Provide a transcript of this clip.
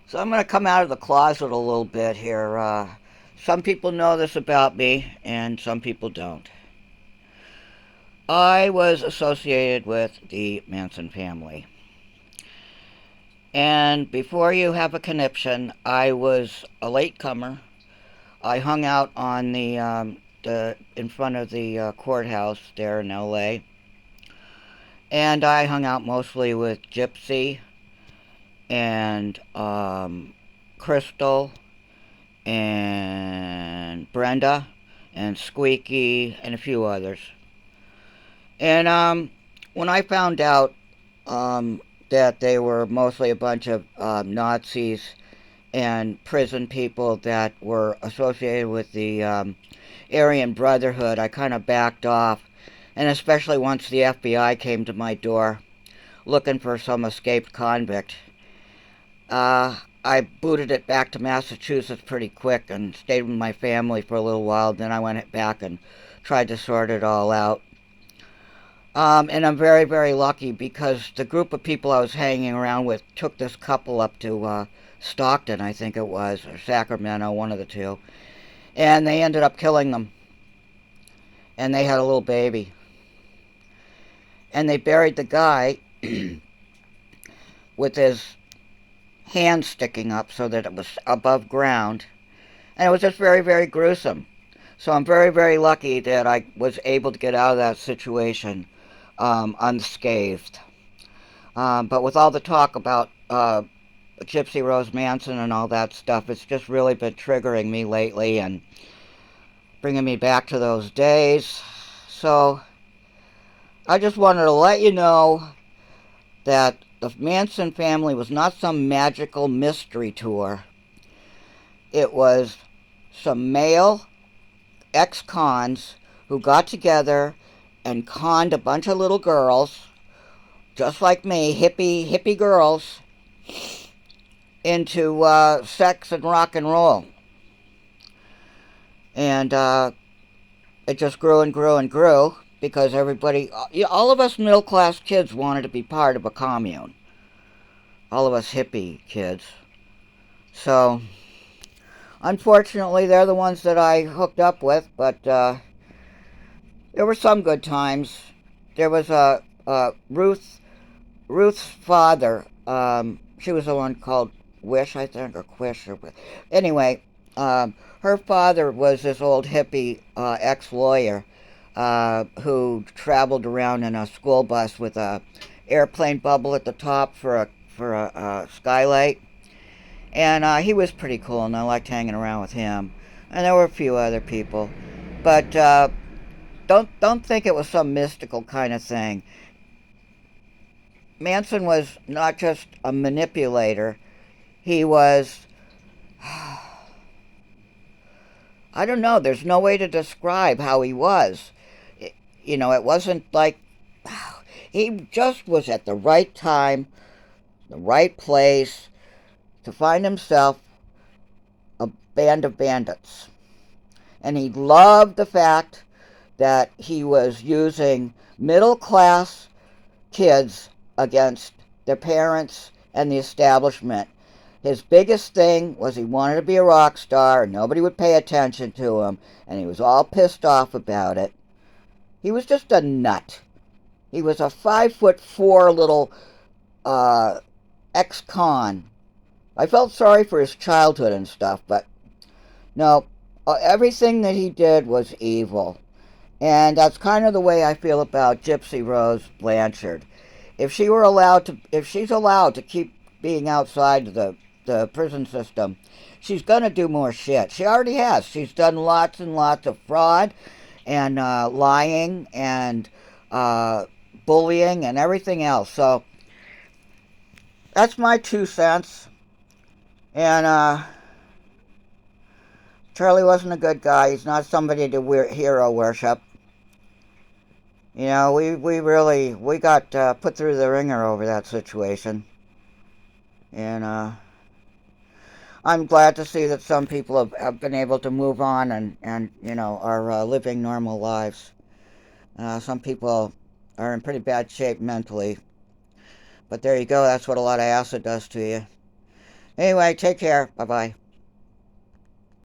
So I'm going to come out of the closet a little bit here. Some people know this about me, and some people don't. I was associated with the Manson family. And before you have a conniption, I was a latecomer. I hung out on the in front of the courthouse there in L.A. And I hung out mostly with Gypsy and Crystal and Brenda and Squeaky and a few others. And when I found out that they were mostly a bunch of Nazis and prison people that were associated with the Aryan Brotherhood, I kind of backed off. And especially once the FBI came to my door looking for some escaped convict. I booted it back to Massachusetts pretty quick and stayed with my family for a little while. Then I went back and tried to sort it all out. And I'm very, very lucky because the group of people I was hanging around with took this couple up to Stockton, I think it was, or Sacramento, one of the two. And they ended up killing them. And they had a little baby. And they buried the guy with his hand sticking up so that it was above ground. And it was just very, very gruesome. So I'm very, very lucky that I was able to get out of that situation unscathed. But with all the talk about Gypsy Rose Manson and all that stuff, it's just really been triggering me lately and bringing me back to those days. So I just wanted to let you know that the Manson family was not some magical mystery tour. It was some male ex-cons who got together and conned a bunch of little girls, just like me, hippie girls, into sex and rock and roll. And it just grew and grew and grew because everybody, all of us middle-class kids wanted to be part of a commune. All of us hippie kids. So, unfortunately, they're the ones that I hooked up with, but there were some good times. There was Ruth's father. She was the one called Wish, I think, or Quish. Anyway, her father was this old hippie ex-lawyer who traveled around in a school bus with a airplane bubble at the top for a skylight. And he was pretty cool, and I liked hanging around with him. And there were a few other people, but don't think it was some mystical kind of thing. Manson was not just a manipulator; he was, I don't know. There's no way to describe how he was. It wasn't like he just was at the right time, the right place to find himself a band of bandits. And he loved the fact that he was using middle class kids against their parents and the establishment. His biggest thing was he wanted to be a rock star and nobody would pay attention to him, and he was all pissed off about it. He was just a nut. He was a 5'4" little ex-con. I felt sorry for his childhood and stuff, but no, everything that he did was evil. And that's kind of the way I feel about Gypsy Rose Blanchard. If she's allowed to keep being outside the prison system, she's going to do more shit. She already has. She's done lots and lots of fraud and lying and bullying and everything else. So that's my 2 cents. And Charlie wasn't a good guy. He's not somebody to hero worship. We got put through the ringer over that situation. And I'm glad to see that some people have been able to move on and are living normal lives. Some people are in pretty bad shape mentally. But there you go. That's what a lot of acid does to you. Anyway, take care. Bye bye.